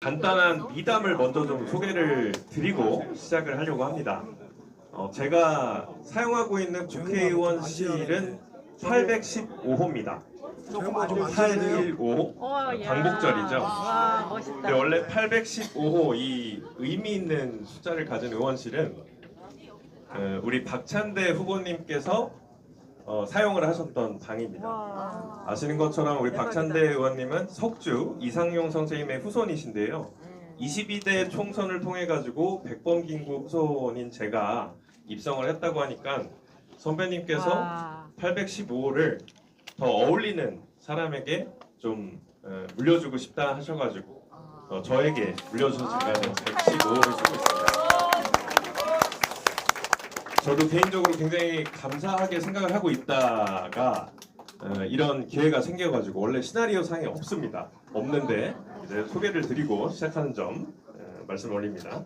간단한 미담을 먼저 좀 소개를 드리고 시작을 하려고 합니다. 제가 사용하고 있는 국회의원실은 815호입니다. 815 광복절이죠. 와, 멋있다. 근데 원래 815호 이 의미 있는 숫자를 가진 의원실은 우리 박찬대 후보님께서 사용을 하셨던 방입니다. 와. 아시는 것처럼 우리 대박이다. 박찬대 의원님은 석주 이상용 선생님의 후손이신데요. 22대 총선을 통해 가지고 백범김구 후손인 제가 입성을 했다고 하니까 선배님께서 와. 815호를 더 어울리는 사람에게 좀 물려주고 싶다 하셔가지고 저에게 물려주셔서 제가 115호를 쓰고 있습니다. 저도 개인적으로 굉장히 감사하게 생각을 하고 있다가 이런 기회가 생겨가지고 원래 시나리오 상에 없습니다. 없는데 이제 소개를 드리고 시작하는 점 말씀 올립니다.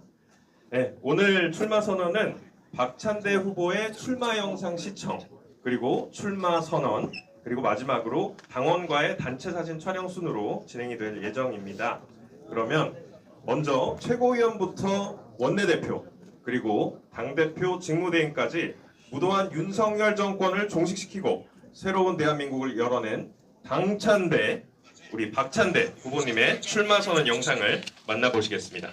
네, 오늘 출마 선언은 박찬대 후보의 출마 영상 시청 그리고 출마 선언 그리고 마지막으로 당원과의 단체 사진 촬영 순으로 진행이 될 예정입니다. 그러면 먼저 최고위원부터 원내대표 그리고 당대표 직무대행까지 무도한 윤석열 정권을 종식시키고 새로운 대한민국을 열어낸 당찬대 우리 박찬대 후보님의 출마 선언 영상을 만나보시겠습니다.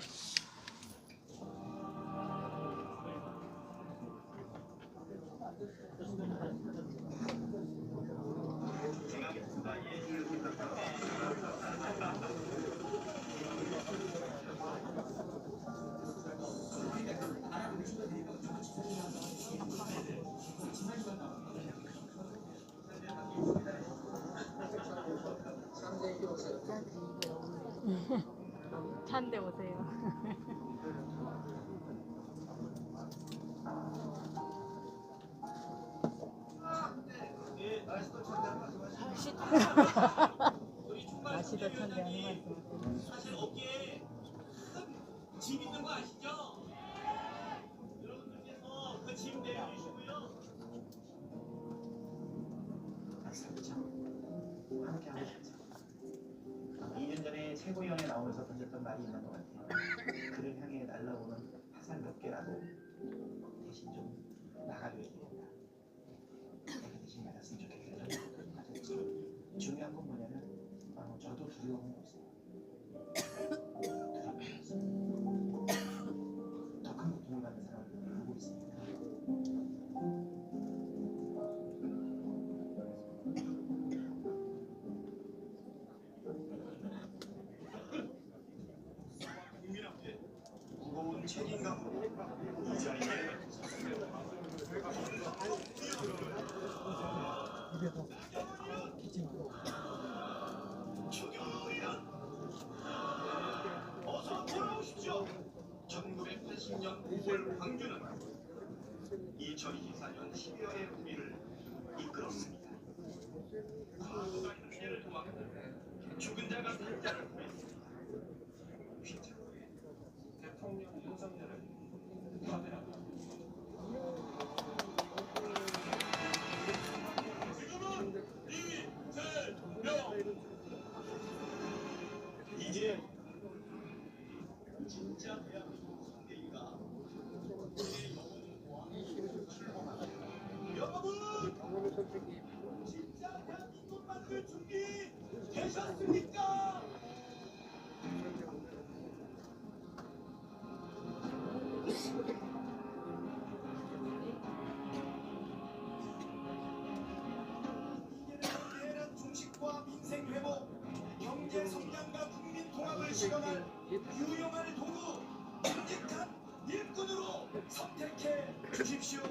찬데 오세요. 다시도 찬데 하는 말씀. 사실 어깨에 큰 짐 있는 거 아시죠? 여러분들께서 그 짐 내려주시고요. 함께 하고 싶죠. 2년 전에 최고위원회 나오면서 던졌던 말이 있는 것 같아요. 그를 향해 날라오는 화살 몇 개라도 대신 좀 나가줘야 된다. 내가 대신 맞았으면 좋겠다. 중요한 건 뭐냐면 저도 두려움은 없어요. 더 큰 고통을 받는 사람을 보고 있습니다. 무거운 책임감으로 이 자리에 추경이란 어서 돌아오십시오. 1980년 5월 광주는 2024년 12월의 우리를 이끌었습니다. 과거가 현재를 도왔고 죽은 자가 산자를 구했습니다. 대통령 윤석열을 파면합니다. 지금은 이재명 이제 진짜 대한민국 선대위가 우리의 영웅과 출범합니다. 여러분 진짜 대한민국 만들 준비 되셨습니까? 대란 중식과 민생 회복, 경제 성장과 국민 통합을 실현할 유용한 도구, 듬직한 일꾼으로 선택해 주십시오.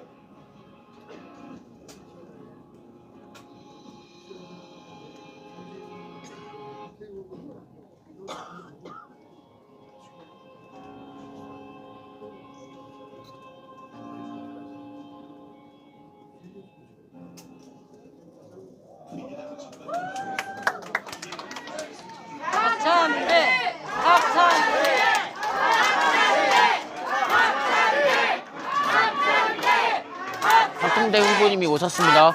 박찬대! 박찬대! 박찬대 후보님이 오셨습니다.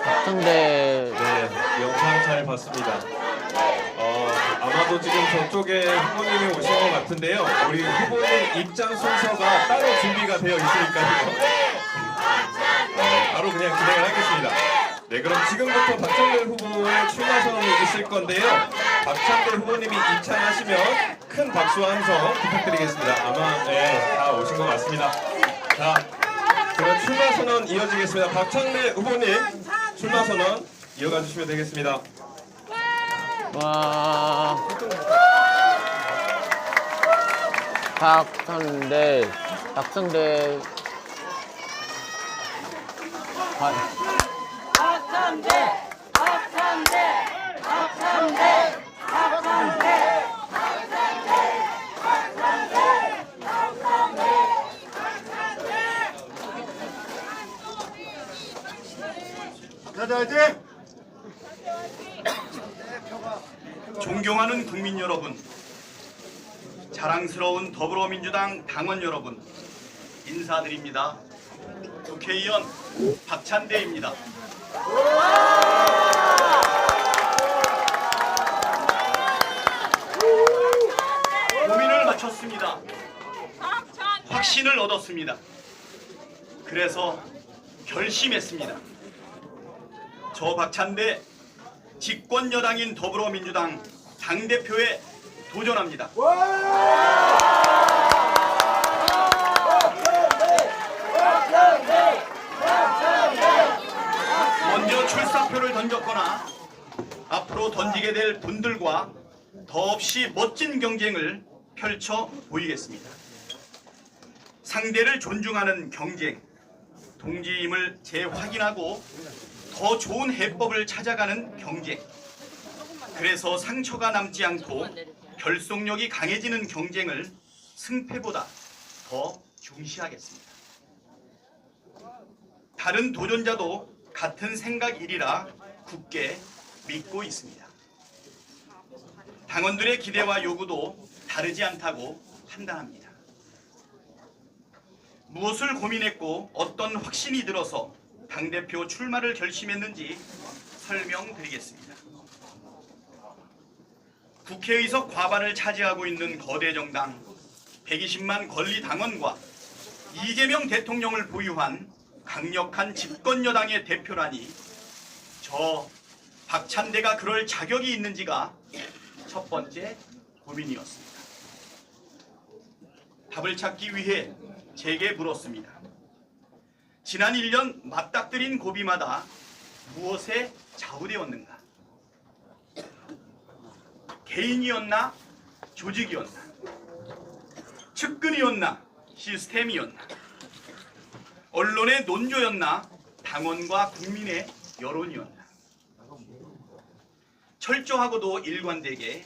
박창대. 네, 영상 잘 봤습니다. 아마도 지금 저쪽에 후보님이 오신 것 같은데요. 우리 후보님 입장 순서가 따로 준비가 되어 있으니까요. 바로 그냥 진행을 하겠습니다. 네, 그럼 지금부터 박창대 후보의 출마 선언이 있을 건데요. 박창대 후보님이 입장하시면 큰 박수와 함성 부탁드리겠습니다. 아마 다 오신 것 같습니다. 자, 그럼 출마 선언 이어지겠습니다. 박창대 후보님 출마 선언 이어가 주시면 되겠습니다. 와. 박창대. 박창대. 박찬대! 박찬대! 박찬대! 박찬대! 존경하는 국민 여러분, 자랑스러운 더불어민주당 당원 여러분, 인사드립니다. 국회의원 박찬대입니다. 고민을 마쳤습니다. 확신을 얻었습니다. 그래서 결심했습니다. 저 박찬대 집권 여당인 더불어민주당 당대표에 도전합니다. 먼저 출사표를 던졌거나 앞으로 던지게 될 분들과 더없이 멋진 경쟁을 펼쳐 보이겠습니다. 상대를 존중하는 경쟁, 동지임을 재확인하고 더 좋은 해법을 찾아가는 경쟁, 그래서 상처가 남지 않고 결속력이 강해지는 경쟁을 승패보다 더 중시하겠습니다. 다른 도전자도 같은 생각이리라 굳게 믿고 있습니다. 당원들의 기대와 요구도 다르지 않다고 판단합니다. 무엇을 고민했고 어떤 확신이 들어서 당대표 출마를 결심했는지 설명드리겠습니다. 국회의석 과반을 차지하고 있는 거대 정당 120만 권리 당원과 이재명 대통령을 보유한 강력한 집권 여당의 대표라니 저 박찬대가 그럴 자격이 있는지가 첫 번째 고민이었습니다. 답을 찾기 위해 제게 물었습니다. 지난 1년 맞닥뜨린 고비마다 무엇에 좌우되었는가? 개인이었나? 조직이었나? 측근이었나? 시스템이었나? 언론의 논조였나? 당원과 국민의 여론이었나? 철저하고도 일관되게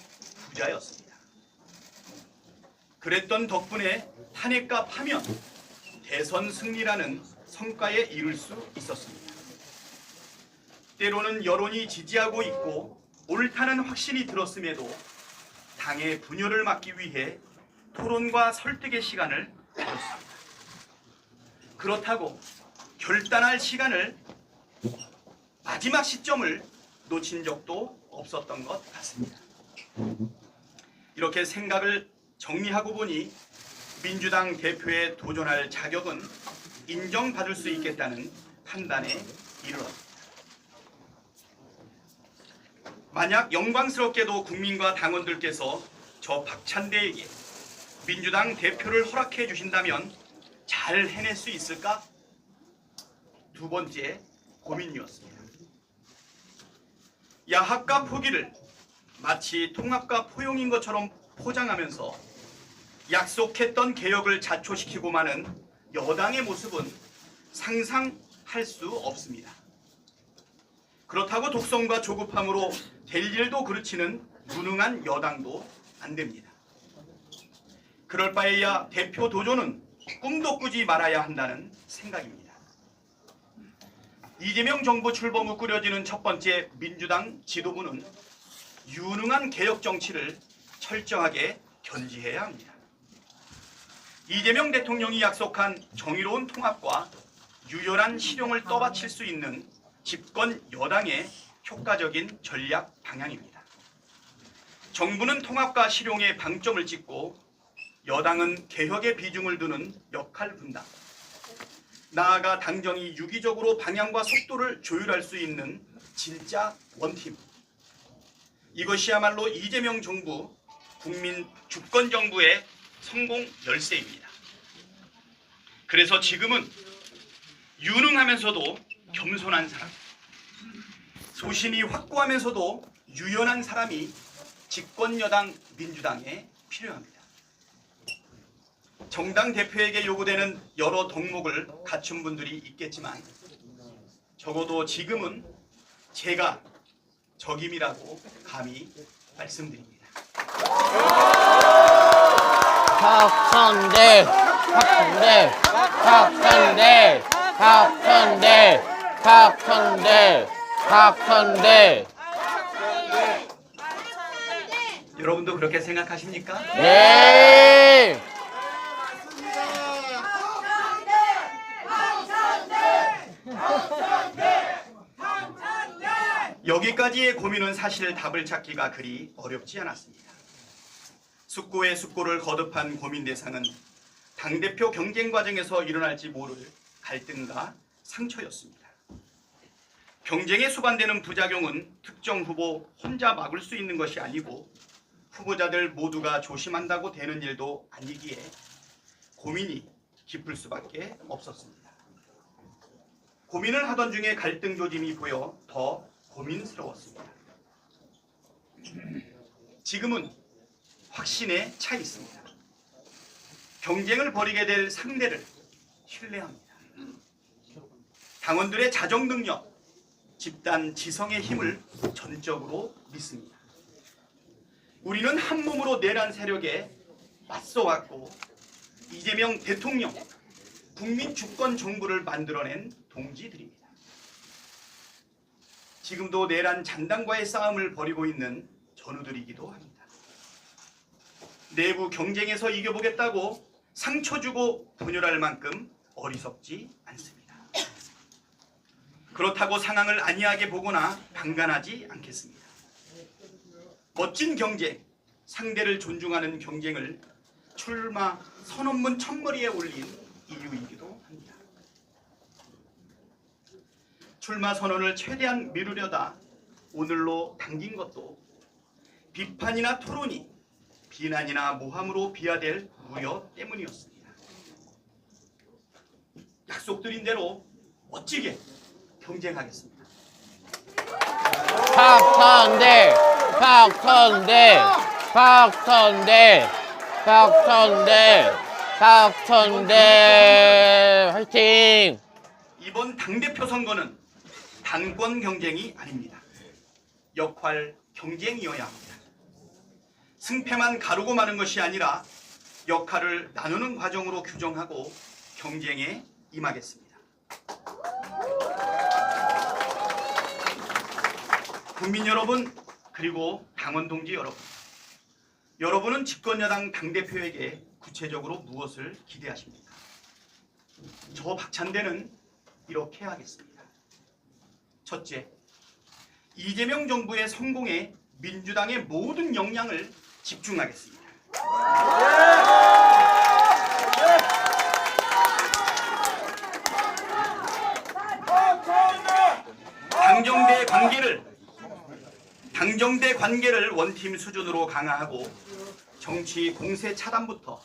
부자였습니다. 그랬던 덕분에 탄핵과 파면, 대선 승리라는 성과에 이를 수 있었습니다. 때로는 여론이 지지하고 있고 옳다는 확신이 들었음에도 당의 분열을 막기 위해 토론과 설득의 시간을 가졌습니다. 그렇다고 결단할 시간을, 마지막 시점을 놓친 적도 없었던 것 같습니다. 이렇게 생각을 정리하고 보니 민주당 대표에 도전할 자격은 인정받을 수 있겠다는 판단에 이르렀습니다. 만약 영광스럽게도 국민과 당원들께서 저 박찬대에게 민주당 대표를 허락해 주신다면 잘 해낼 수 있을까? 두 번째 고민이었습니다. 야합과 포기를 마치 통합과 포용인 것처럼 포장하면서 약속했던 개혁을 자초시키고 마는 여당의 모습은 상상할 수 없습니다. 그렇다고 독성과 조급함으로 될 일도 그르치는 무능한 여당도 안 됩니다. 그럴 바에야 대표 도전은 꿈도 꾸지 말아야 한다는 생각입니다. 이재명 정부 출범 후 꾸려지는 첫 번째 민주당 지도부는 유능한 개혁 정치를 철저하게 견지해야 합니다. 이재명 대통령이 약속한 정의로운 통합과 유연한 실용을 떠받칠 수 있는 집권 여당의 효과적인 전략 방향입니다. 정부는 통합과 실용에 방점을 찍고 여당은 개혁에 비중을 두는 역할 분담, 나아가 당정이 유기적으로 방향과 속도를 조율할 수 있는 진짜 원팀. 이것이야말로 이재명 정부, 국민 주권 정부의 성공 열쇠입니다. 그래서 지금은 유능하면서도 겸손한 사람, 소신이 확고하면서도 유연한 사람이 집권 여당 민주당에 필요합니다. 정당 대표에게 요구되는 여러 덕목을 갖춘 분들이 있겠지만 적어도 지금은 제가 적임이라고 감히 말씀드립니다. 박선대, 박선대, 박선대, 박선대, 박선대, 박선대. 여러분도 그렇게 생각하십니까? 네. 여기까지의 고민은 사실 답을 찾기가 그리 어렵지 않았습니다. 숙고의 숙고를 거듭한 고민 대상은 당대표 경쟁 과정에서 일어날지 모를 갈등과 상처였습니다. 경쟁에 수반되는 부작용은 특정 후보 혼자 막을 수 있는 것이 아니고 후보자들 모두가 조심한다고 되는 일도 아니기에 고민이 깊을 수밖에 없었습니다. 고민을 하던 중에 갈등 조짐이 보여 더 고민스러웠습니다. 지금은 확신에 차 있습니다. 경쟁을 벌이게 될 상대를 신뢰합니다. 당원들의 자정 능력, 집단 지성의 힘을 전적으로 믿습니다. 우리는 한 몸으로 내란 세력에 맞서왔고 이재명 대통령, 국민 주권 정부를 만들어낸 동지들입니다. 지금도 내란 잔당과의 싸움을 벌이고 있는 전우들이기도 합니다. 내부 경쟁에서 이겨보겠다고 상처 주고 분열할 만큼 어리석지 않습니다. 그렇다고 상황을 안이하게 보거나 방관하지 않겠습니다. 멋진 경쟁, 상대를 존중하는 경쟁을 출마 선언문 첫머리에 올린 이유이기도 합니다. 출마 선언을 최대한 미루려다 오늘로 당긴 것도 비판이나 토론이 비난이나 모함으로 비화될 우려 때문이었습니다. 약속드린 대로 멋지게 경쟁하겠습니다. 박선대, 박선대, 박선대, 박선대, 박선대, 화이팅! 이번 당대표 선거는 당권 경쟁이 아닙니다. 역할 경쟁이어야 합니다. 승패만 가르고 마는 것이 아니라 역할을 나누는 과정으로 규정하고 경쟁에 임하겠습니다. 국민 여러분, 그리고 당원 동지 여러분, 여러분은 집권여당 당대표에게 구체적으로 무엇을 기대하십니까? 저 박찬대는 이렇게 하겠습니다. 첫째, 이재명 정부의 성공에 민주당의 모든 역량을 집중하겠습니다. 당정대 관계를 원팀 수준으로 강화하고 정치 공세 차단부터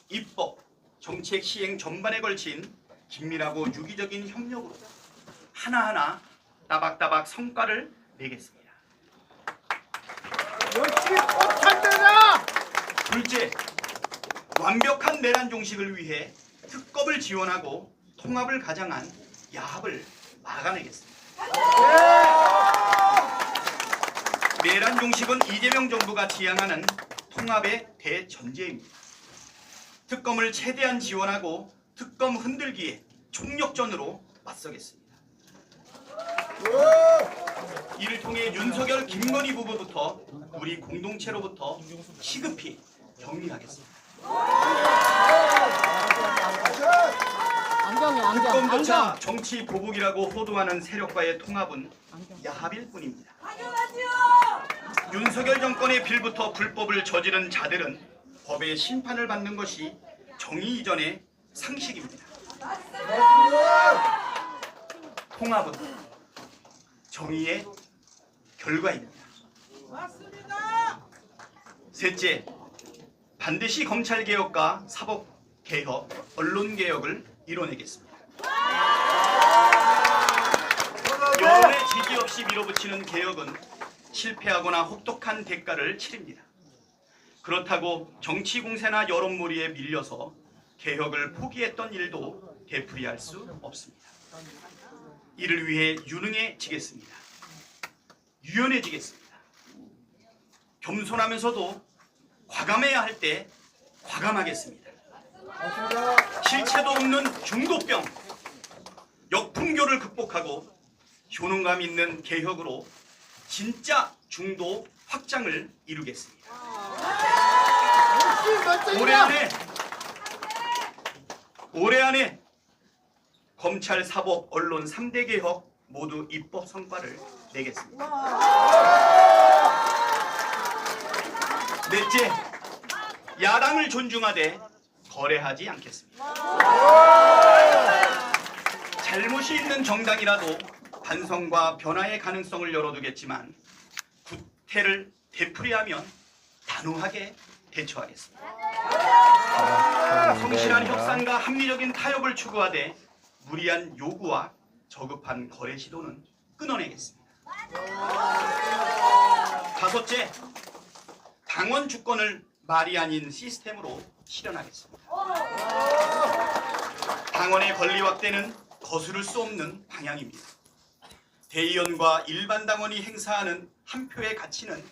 입법, 정책 시행 전반에 걸친 긴밀하고 유기적인 협력으로 하나하나 따박따박 성과를 내겠습니다. 둘째, 완벽한 내란 종식을 위해 특검을 지원하고 통합을 가장한 야합을 막아내겠습니다. 내란 종식은 이재명 정부가 지향하는 통합의 대전제입니다. 특검을 최대한 지원하고 특검 흔들기에 총력전으로 맞서겠습니다. 이를 통해 윤석열, 김건희 부부부터 우리 공동체로부터 시급히 격리하겠습니다. 특검조차 정치 보복이라고 호도하는 세력과의 통합은 야합일 뿐입니다. 윤석열 정권의 빌부터 불법을 저지른 자들은 법의 심판을 받는 것이 정의 이전의 상식입니다. 통합은 정의의 결과입니다. 셋째, 반드시 검찰개혁과 사법개혁, 언론개혁을 이뤄내겠습니다. 여론의 지지 없이 밀어붙이는 개혁은 실패하거나 혹독한 대가를 치릅니다. 그렇다고 정치 공세나 여론몰이에 밀려서 개혁을 포기했던 일도 되풀이할 수 없습니다. 이를 위해 유능해지겠습니다. 유연해지겠습니다. 겸손하면서도 과감해야 할 때 과감하겠습니다. 실체도 없는 중도병, 역풍교를 극복하고 효능감 있는 개혁으로 진짜 중도 확장을 이루겠습니다. 올해 안에 검찰, 사법, 언론 3대 개혁 모두 입법 성과를 내겠습니다. 넷째, 야당을 존중하되 거래하지 않겠습니다. 잘못이 있는 정당이라도 반성과 변화의 가능성을 열어두겠지만 구태를 되풀이하면 단호하게 대처하겠습니다. 성실한 협상과 합리적인 타협을 추구하되 무리한 요구와 저급한 거래 시도는 끊어내겠습니다. 다섯째, 당원 주권을 말이 아닌 시스템으로 실현하겠습니다. 당원의 권리 확대는 거스를 수 없는 방향입니다. 대의원과 일반 당원이 행사하는 한 표의 가치는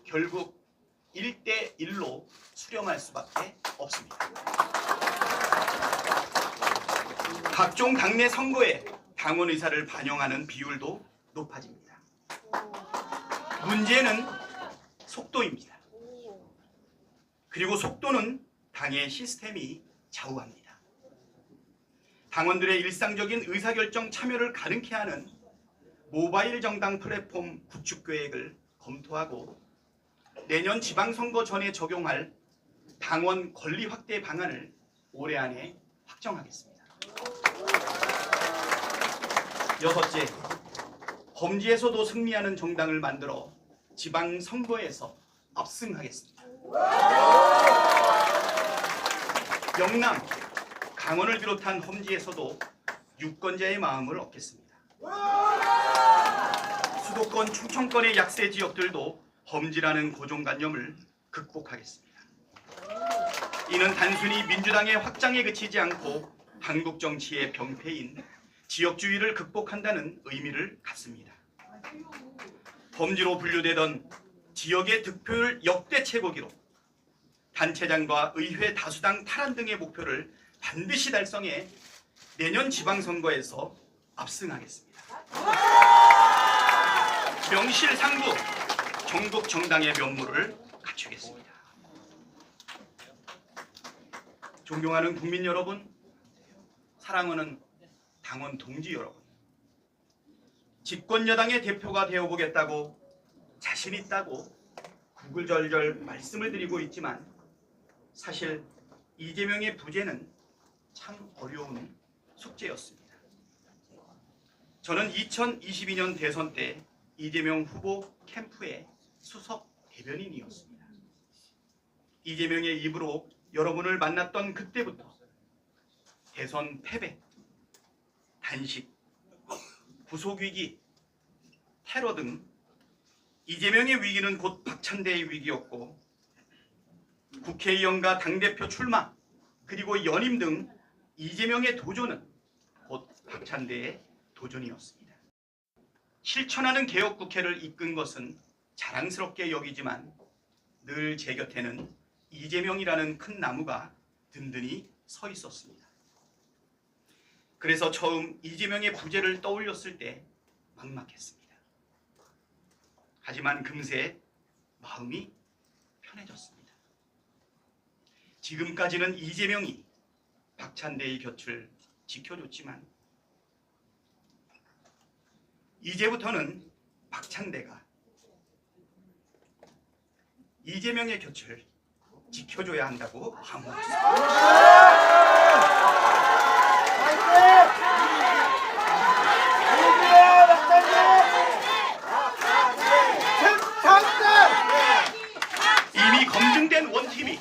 결국 1대1로 수렴할 수밖에 없습니다. 각종 당내 선거에 당원 의사를 반영하는 비율도 높아집니다. 문제는 속도입니다. 그리고 속도는 당의 시스템이 좌우합니다. 당원들의 일상적인 의사결정 참여를 가능케 하는 모바일 정당 플랫폼 구축 계획을 검토하고 내년 지방선거 전에 적용할 당원 권리 확대 방안을 올해 안에 확정하겠습니다. 여섯째, 범죄에서도 승리하는 정당을 만들어 지방선거에서 압승하겠습니다. 영남, 강원을 비롯한 험지에서도 유권자의 마음을 얻겠습니다. 수도권, 충청권의 약세 지역들도 험지라는 고정관념을 극복하겠습니다. 이는 단순히 민주당의 확장에 그치지 않고 한국 정치의 병폐인 지역주의를 극복한다는 의미를 갖습니다. 험지로 분류되던 지역의 득표율 역대 최고 기록, 단체장과 의회 다수당 탈환 등의 목표를 반드시 달성해 내년 지방선거에서 압승하겠습니다. 명실상부 전국 정당의 면모를 갖추겠습니다. 존경하는 국민 여러분, 사랑하는 당원 동지 여러분, 집권 여당의 대표가 되어보겠다고 자신 있다고 구글절절 말씀을 드리고 있지만 사실 이재명의 부재는 참 어려운 숙제였습니다. 저는 2022년 대선 때 이재명 후보 캠프의 수석 대변인이었습니다. 이재명의 입으로 여러분을 만났던 그때부터 대선 패배, 단식, 구속위기, 테러 등 이재명의 위기는 곧 박찬대의 위기였고 국회의원과 당대표 출마 그리고 연임 등 이재명의 도전은 곧 박찬대의 도전이었습니다. 실천하는 개혁국회를 이끈 것은 자랑스럽게 여기지만 늘 제 곁에는 이재명이라는 큰 나무가 든든히 서 있었습니다. 그래서 처음 이재명의 부재를 떠올렸을 때 막막했습니다. 하지만 금세 마음이 편해졌습니다. 지금까지는 이재명이 박찬대의 곁을 지켜줬지만 이제부터는 박찬대가 이재명의 곁을 지켜줘야 한다고 마음먹었습니다. 이미 검증된 원팀이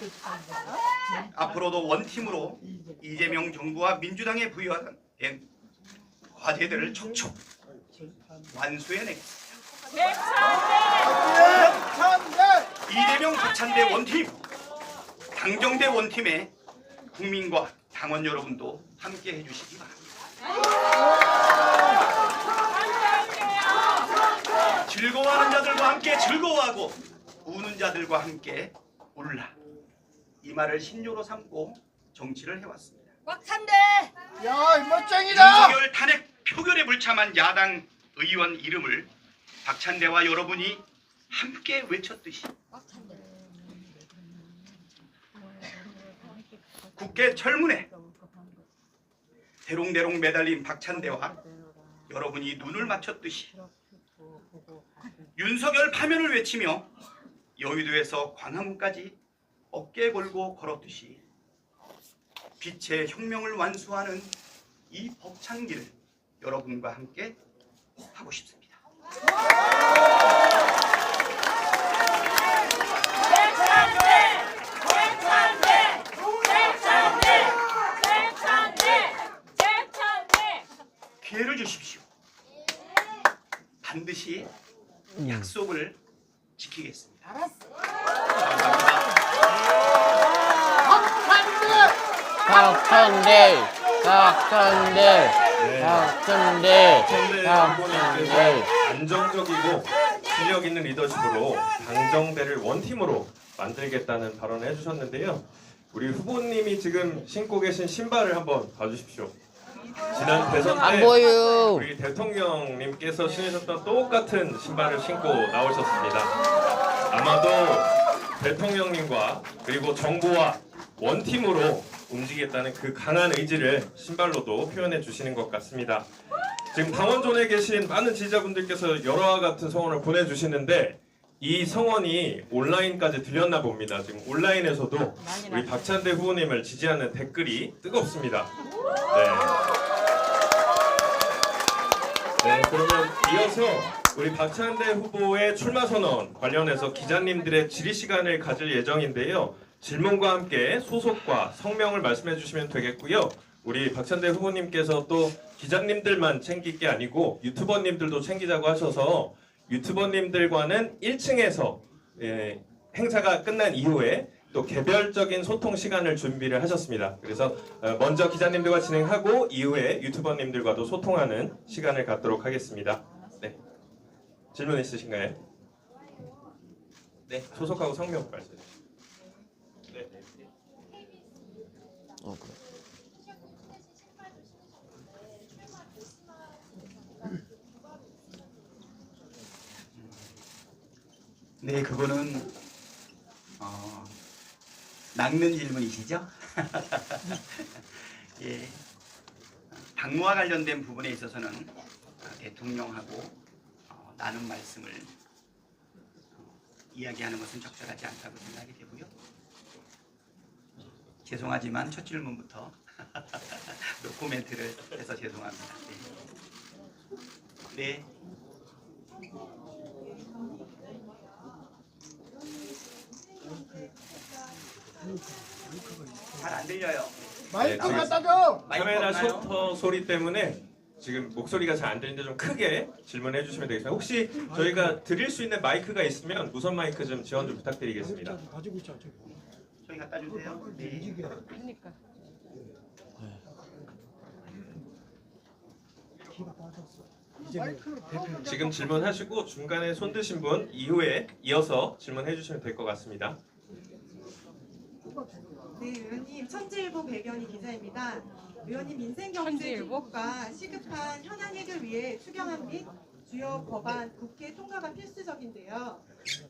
앞으로도 원팀으로 이재명 정부와 민주당에 부여한 과제들을 촉촉 완수해내겠습니다. 이재명 박찬대 원팀, 당정대 원팀에 국민과 당원 여러분도 함께 해주시기 바랍니다. 즐거워하는 자들과 함께 즐거워하고 우는 자들과 함께 울라. 이 말을 신조로 삼고 정치를 해왔습니다. 박찬대! 야, 이 멋쟁이다! 윤석열 탄핵 표결에 불참한 야당 의원 이름을 박찬대와 여러분이 함께 외쳤듯이 국회 철문에 대롱대롱 매달린 박찬대와 여러분이 눈을 맞췄듯이 윤석열 파면을 외치며 여의도에서 광화문까지 어깨 걸고 걸었듯이 빛의 혁명을 완수하는 이 벅찬 길을 여러분과 함께 하고 싶습니다. 기회를 주십시오. 반드시 약속을 지키겠습니다. 박찬대, 박찬대, 네. 박찬대, 박찬대 후보님께서 안정적이고 실력 있는 리더십으로 당정대를 원팀으로 만들겠다는 발언을 해주셨는데요. 우리 후보님이 지금 신고 계신 신발을 한번 봐주십시오. 지난 대선 안 때 보여. 우리 대통령님께서 신으셨던 똑같은 신발을 신고 나오셨습니다. 아마도 대통령님과 그리고 정부와 원팀으로 움직이겠다는 그 강한 의지를 신발로도 표현해 주시는 것 같습니다. 지금 당원존에 계신 많은 지지자분들께서 여러와 같은 성원을 보내주시는데 이 성원이 온라인까지 들렸나 봅니다. 지금 온라인에서도 우리 박찬대 후보님을 지지하는 댓글이 뜨겁습니다. 네, 그러면 이어서 우리 박찬대 후보의 출마 선언 관련해서 기자님들의 질의 시간을 가질 예정인데요. 질문과 함께 소속과 성명을 말씀해 주시면 되겠고요. 우리 박찬대 후보님께서 또 기자님들만 챙길 게 아니고 유튜버님들도 챙기자고 하셔서 유튜버님들과는 1층에서 행사가 끝난 이후에 또 개별적인 소통 시간을 준비를 하셨습니다. 그래서 먼저 기자님들과 진행하고 이후에 유튜버님들과도 소통하는 시간을 갖도록 하겠습니다. 네. 질문 있으신가요? 네. 소속하고 성명 말씀해 주시죠. 네. 네, 그거는 낚는 질문이시죠? 예, 당무와 관련된 부분에 있어서는 대통령하고 나눈 말씀을 이야기하는 것은 적절하지 않다고 생각이 되고요. 죄송하지만 첫 질문부터 노코멘트를 해서 죄송합니다. 네. 잘 안 들려요. 마이크 지금 갖다 줘! 마이크 카메라 없나요? 셔터 소리 때문에 지금 목소리가 잘 안 들리는데 좀 크게 질문해 주시면 되겠습니다. 혹시 저희가 드릴 수 있는 마이크가 있으면 무선 마이크 좀 지원 좀 부탁드리겠습니다. 가지고 있자, 저기. 저희 갖다 주세요. 네. 지금 질문하시고 중간에 손 드신 분 이후에 이어서 질문해 주시면 될 것 같습니다. 네, 의원님 천지일보 배경희 기자입니다. 의원님 인생 경제 기복과 시급한 현안 해결 위해 추경안 및 주요 법안 국회 통과가 필수적인데요.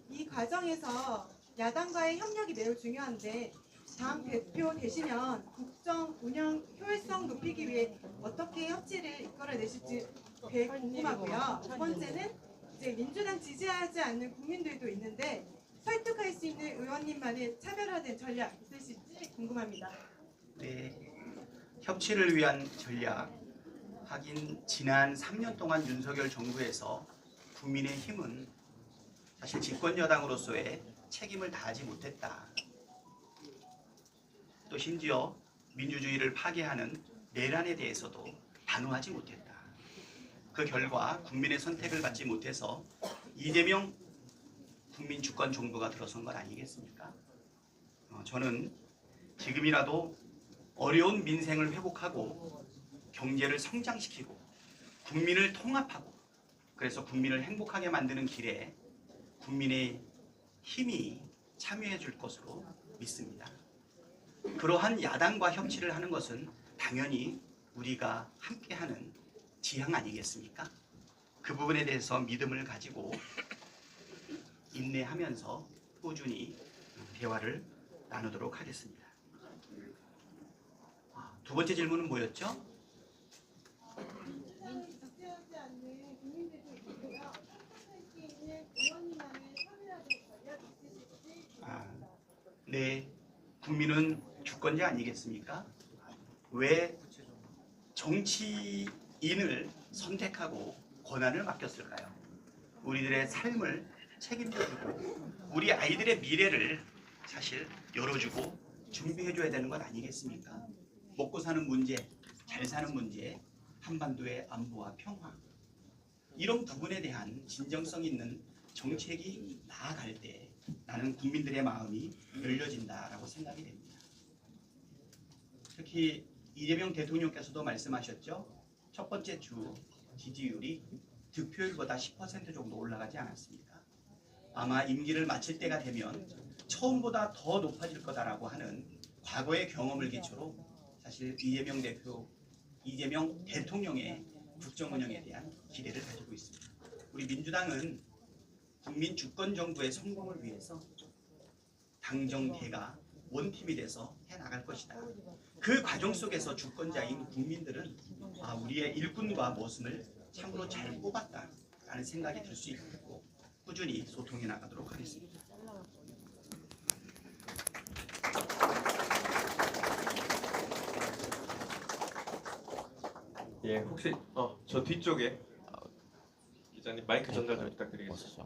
이 과정에서 야당과의 협력이 매우 중요한데 당 대표 되시면 국정 운영 효율성 높이기 위해 어떻게 협치를 이끌어내실지 되게 궁금하고요. 두 번째는 이제 민주당 지지하지 않는 국민들도 있는데 설득할 수 있는 의원님만의 차별화된 전략 있으실지 궁금합니다. 네, 협치를 위한 전략. 하긴 지난 3년 동안 윤석열 정부에서 국민의힘은 사실 집권 여당으로서의 책임을 다하지 못했다. 또 심지어 민주주의를 파괴하는 내란에 대해서도 단호하지 못했다. 그 결과 국민의 선택을 받지 못해서 이재명 국민 주권 정부가 들어선 것 아니겠습니까? 저는 지금이라도 어려운 민생을 회복하고 경제를 성장시키고 국민을 통합하고 그래서 국민을 행복하게 만드는 길에 국민의 힘이 참여해 줄 것으로 믿습니다. 그러한 야당과 협치를 하는 것은 당연히 우리가 함께하는 지향 아니겠습니까? 그 부분에 대해서 믿음을 가지고 인내하면서 꾸준히 대화를 나누도록 하겠습니다. 두 번째 질문은 뭐였죠? 지지하지 않는 국민들도 있고요. 설득할 수 있는 의원님만의 차별화된 전략 있으실지 궁금합니다. 네, 국민은 주권자 아니겠습니까? 왜 정치인을 선택하고 권한을 맡겼을까요? 우리들의 삶을 책임져주고 우리 아이들의 미래를 사실 열어주고 준비해줘야 되는 것 아니겠습니까? 먹고 사는 문제, 잘 사는 문제, 한반도의 안보와 평화 이런 부분에 대한 진정성 있는 정책이 나아갈 때 나는 국민들의 마음이 열려진다라고 생각이 됩니다. 특히 이재명 대통령께서도 말씀하셨죠. 첫 번째 주 지지율이 득표율보다 10% 정도 올라가지 않았습니까? 아마 임기를 마칠 때가 되면 처음보다 더 높아질 거다라고 하는 과거의 경험을 기초로 사실 이재명 대통령의 국정 운영에 대한 기대를 가지고 있습니다. 우리 민주당은 국민 주권 정부의 성공을 위해서 당정대가 원팀이 돼서 해나갈 것이다. 그 과정 속에서 주권자인 국민들은 우리의 일꾼과 모습을 참으로 잘 뽑았다라는 생각이 들 수 있고 꾸준히 소통해 나가도록 하겠습니다. 예, 혹시 저 뒤쪽에 기자님 마이크 전달 좀 부탁드리겠습니다.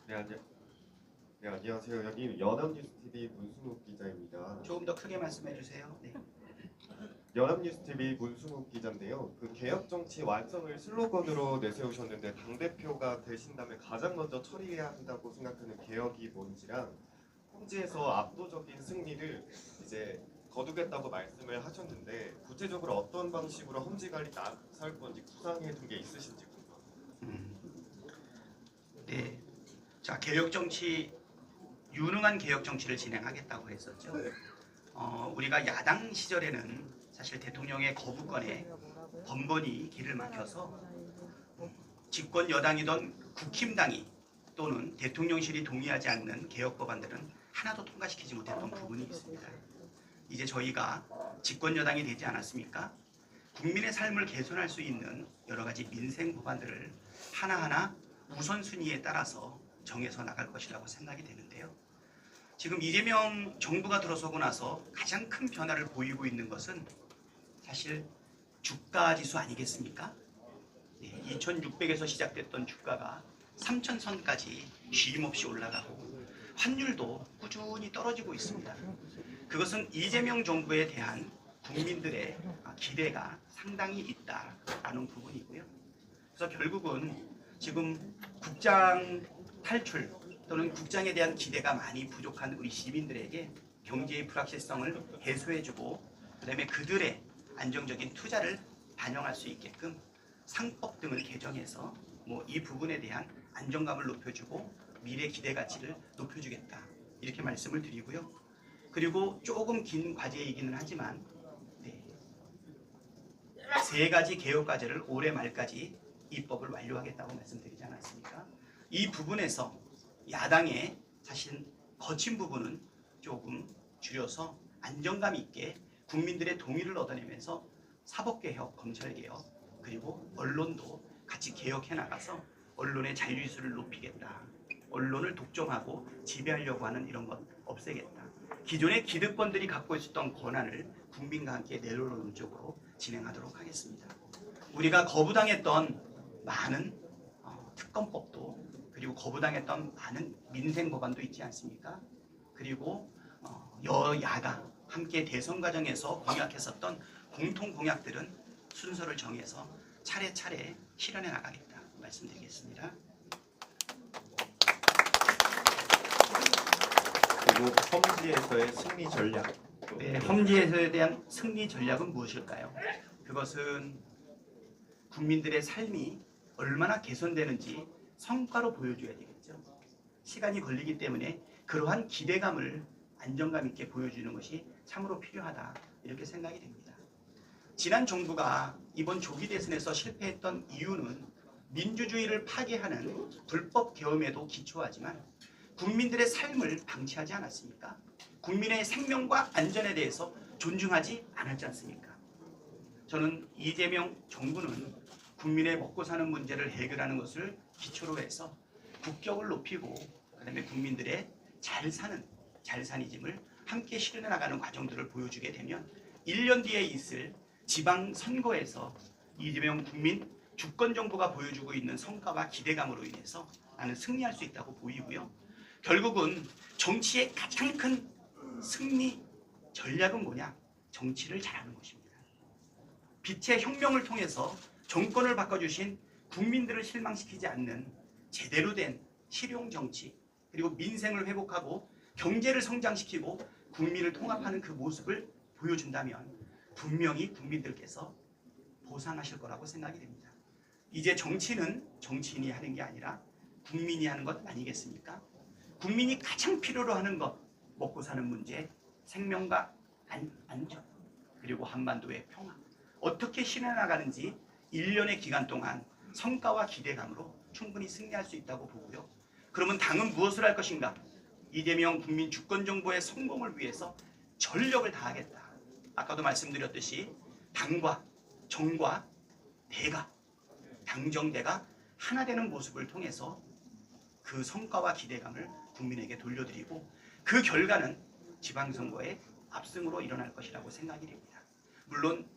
감사합니다. 네, 안녕하세요. 여기 연합뉴스TV 문승욱 기자입니다. 조금 더 크게 말씀해 주세요. 네. 연합뉴스TV 문승욱 기자인데요. 그 개혁정치 완성을 슬로건으로 내세우셨는데 당대표가 되신다면 가장 먼저 처리해야 한다고 생각하는 개혁이 뭔지랑 홈지에서 압도적인 승리를 이제 거두겠다고 말씀을 하셨는데 구체적으로 어떤 방식으로 홈지 관리 나설 건지 구상해 둔 게 있으신지 궁금합니다. 네. 자, 개혁 정치 유능한 개혁 정치를 진행하겠다고 했었죠. 우리가 야당 시절에는 사실 대통령의 거부권에 번번이 길을 막혀서 집권 여당이던 국힘당이 또는 대통령실이 동의하지 않는 개혁 법안들은 하나도 통과시키지 못했던 부분이 있습니다. 이제 저희가 집권 여당이 되지 않았습니까? 국민의 삶을 개선할 수 있는 여러 가지 민생 법안들을 하나하나 우선순위에 따라서 정해서 나갈 것이라고 생각이 되는데요. 지금 이재명 정부가 들어서고 나서 가장 큰 변화를 보이고 있는 것은 사실 주가 지수 아니겠습니까? 2600에서 시작됐던 주가가 3000선까지 쉼없이 올라가고 환율도 꾸준히 떨어지고 있습니다. 그것은 이재명 정부에 대한 국민들의 기대가 상당히 있다라는 부분이고요. 그래서 결국은 지금 국장 탈출 또는 국장에 대한 기대가 많이 부족한 우리 시민들에게 경제의 불확실성을 해소해주고 그다음에 그들의 안정적인 투자를 반영할 수 있게끔 상법 등을 개정해서 이 부분에 대한 안정감을 높여주고 미래 기대 가치를 높여주겠다 이렇게 말씀을 드리고요. 그리고 조금 긴 과제이기는 하지만 3가지 개혁 과제를 올해 말까지 입법을 완료하겠다고 말씀드리지 않았습니까? 이 부분에서 야당의 사실 거친 부분은 조금 줄여서 안정감 있게 국민들의 동의를 얻어내면서 사법개혁, 검찰개혁, 그리고 언론도 같이 개혁해 나가서 언론의 자유지수를 높이겠다. 언론을 독점하고 지배하려고 하는 이런 것 없애겠다. 기존의 기득권들이 갖고 있었던 권한을 국민과 함께 내려놓는 쪽으로 진행하도록 하겠습니다. 우리가 거부당했던 많은 특검법도 그리고 거부당했던 많은 민생 법안도 있지 않습니까? 그리고 여야가 함께 대선 과정에서 공약했었던 공통 공약들은 순서를 정해서 차례차례 실현해 나가겠다 말씀드리겠습니다. 그리고 험지에서의 승리 전략. 네, 험지에서에 대한 승리 전략은 무엇일까요? 그것은 국민들의 삶이 얼마나 개선되는지 성과로 보여줘야 되겠죠. 시간이 걸리기 때문에 그러한 기대감을 안정감 있게 보여주는 것이 참으로 필요하다 이렇게 생각이 됩니다. 지난 정부가 이번 조기 대선에서 실패했던 이유는 민주주의를 파괴하는 불법 계엄에도 기초하지만 국민들의 삶을 방치하지 않았습니까? 국민의 생명과 안전에 대해서 존중하지 않았지 않습니까? 저는 이재명 정부는 국민의 먹고 사는 문제를 해결하는 것을 기초로 해서 국격을 높이고 그다음에 국민들의 잘 사니즘을 함께 실현해 나가는 과정들을 보여주게 되면 1년 뒤에 있을 지방선거에서 이재명 국민 주권정부가 보여주고 있는 성과와 기대감으로 인해서 나는 승리할 수 있다고 보이고요. 결국은 정치의 가장 큰 승리 전략은 뭐냐? 정치를 잘하는 것입니다. 빛의 혁명을 통해서 정권을 바꿔주신 국민들을 실망시키지 않는 제대로 된 실용 정치 그리고 민생을 회복하고 경제를 성장시키고 국민을 통합하는 그 모습을 보여준다면 분명히 국민들께서 보상하실 거라고 생각이 됩니다. 이제 정치는 정치인이 하는 게 아니라 국민이 하는 것 아니겠습니까? 국민이 가장 필요로 하는 것, 먹고 사는 문제, 생명과 안전, 그리고 한반도의 평화 어떻게 실현해 나가는지 1년의 기간 동안 성과와 기대감으로 충분히 승리할 수 있다고 보고요. 그러면 당은 무엇을 할 것인가? 이재명 국민 주권정부의 성공을 위해서 전력을 다하겠다. 아까도 말씀드렸듯이 당과 정과 대가, 당정대가 하나 되는 모습을 통해서 그 성과와 기대감을 국민에게 돌려드리고 그 결과는 지방선거의 압승으로 일어날 것이라고 생각이 됩니다. 물론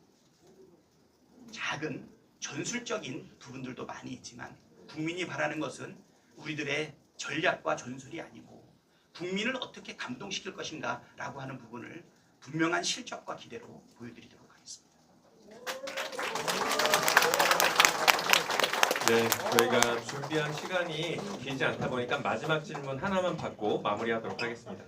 작은 전술적인 부분들도 많이 있지만 국민이 바라는 것은 우리들의 전략과 전술이 아니고 국민을 어떻게 감동시킬 것인가 라고 하는 부분을 분명한 실적과 기대로 보여드리도록 하겠습니다. 네, 저희가 준비한 시간이 길지 않다 보니까 마지막 질문 하나만 받고 마무리하도록 하겠습니다.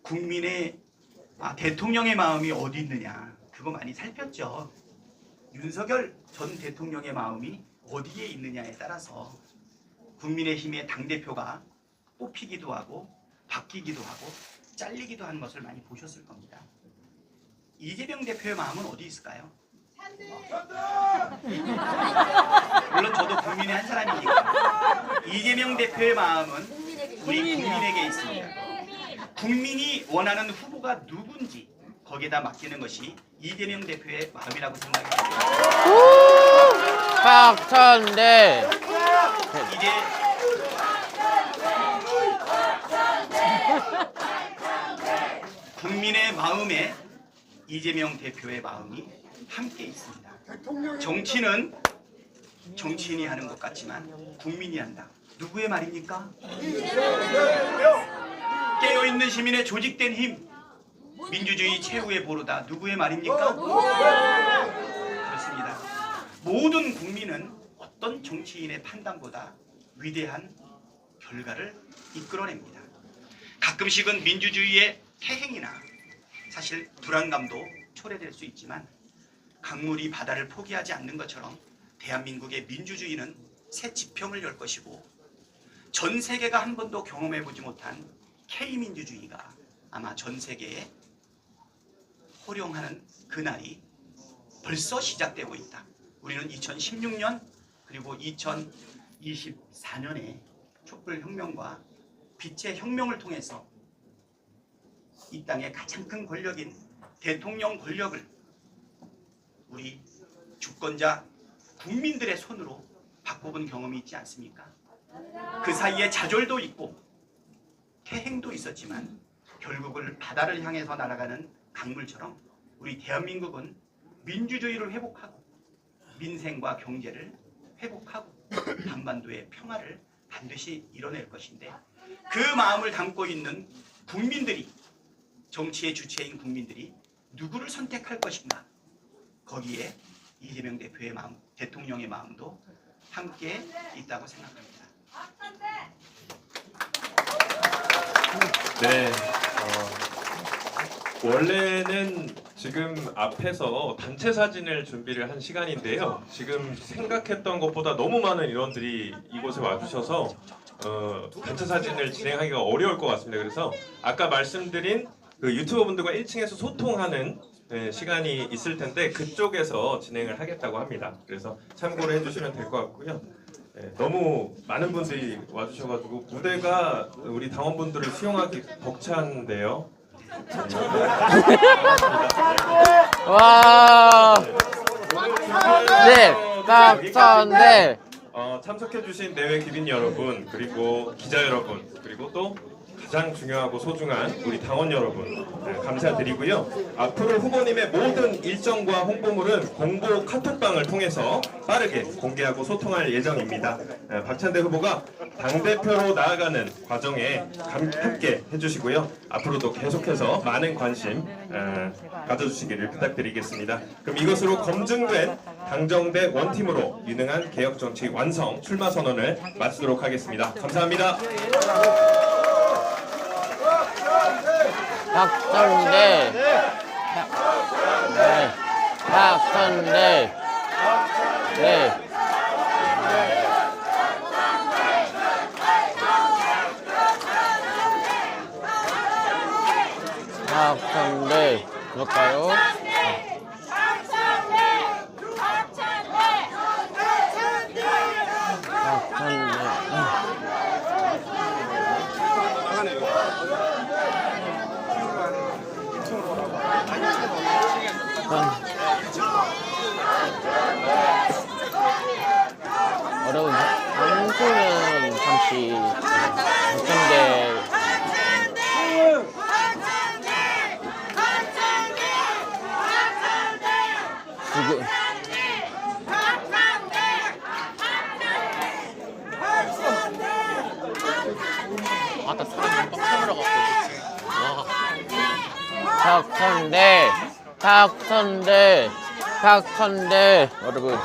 국민의 대통령의 마음이 어디 있느냐 그거 많이 살폈죠. 윤석열 전 대통령의 마음이 어디에 있느냐에 따라서 국민의힘의 당대표가 뽑히기도 하고 바뀌기도 하고 잘리기도 하는 것을 많이 보셨을 겁니다. 이재명 대표의 마음은 어디 있을까요? 물론 저도 국민의 한 사람이니까 이재명 대표의 마음은 우리 국민에게 있습니다. 국민이 원하는 후보가 누군지 거기에다 맡기는 것이 이재명 대표의 마음이라고 생각합니다. 박찬대 이제 국민의 마음에 이재명 대표의 마음이 함께 있습니다. 정치는 정치인이 하는 것 같지만 국민이 한다. 누구의 말입니까? 깨어있는 시민의 조직된 힘, 민주주의 최후의 보루다. 누구의 말입니까? 그렇습니다. 모든 국민은 어떤 정치인의 판단보다 위대한 결과를 이끌어냅니다. 가끔씩은 민주주의의 태행이나 사실 불안감도 초래될 수 있지만 강물이 바다를 포기하지 않는 것처럼 대한민국의 민주주의는 새 지평을 열 것이고 전 세계가 한 번도 경험해보지 못한 K민주주의가 아마 전 세계에 호령하는 그날이 벌써 시작되고 있다. 우리는 2016년 그리고 2024년에 촛불혁명과 빛의 혁명을 통해서 이 땅의 가장 큰 권력인 대통령 권력을 우리 주권자 국민들의 손으로 바꿔본 경험이 있지 않습니까? 그 사이에 좌절도 있고 태행도 있었지만 결국은 바다를 향해서 날아가는 강물처럼 우리 대한민국은 민주주의를 회복하고 민생과 경제를 회복하고 한반도의 평화를 반드시 이뤄낼 것인데 그 마음을 담고 있는 국민들이 정치의 주체인 국민들이 누구를 선택할 것인가 거기에 이재명 대표의 마음, 대통령의 마음도 함께 있다고 생각합니다. 네. 원래는 지금 앞에서 단체 사진을 준비를 한 시간인데요. 지금 생각했던 것보다 너무 많은 인원들이 이곳에 와주셔서 단체 사진을 진행하기가 어려울 것 같습니다. 그래서 아까 말씀드린 그 유튜버 분들과 1층에서 소통하는 시간이 있을 텐데 그쪽에서 진행을 하겠다고 합니다. 그래서 참고를 해주시면 될 것 같고요. 너무 많은 분들이 와주셔가지고 무대가 우리 당원분들을 수용하기 벅찬데요. 와. 네. 박선대. 참석해주신 내외 기빈 여러분 그리고 기자 여러분 그리고 또 가장 중요하고 소중한 우리 당원 여러분 감사드리고요. 앞으로 후보님의 모든 일정과 홍보물은 공보 카톡방을 통해서 빠르게 공개하고 소통할 예정입니다. 박찬대 후보가 당대표로 나아가는 과정에 함께 해주시고요. 앞으로도 계속해서 많은 관심 가져주시기를 부탁드리겠습니다. 그럼 이것으로 검증된 당정대 원팀으로 유능한 개혁정치 완성 출마 선언을 마치도록 하겠습니다. 감사합니다. 박선대. 박선대. 네. 박선대. 볼까요? 여러분, 방송은 잠시 걱정돼. 지금 아따 사람 빡 카메라가 박선대. 박선대. 박선대. 여러분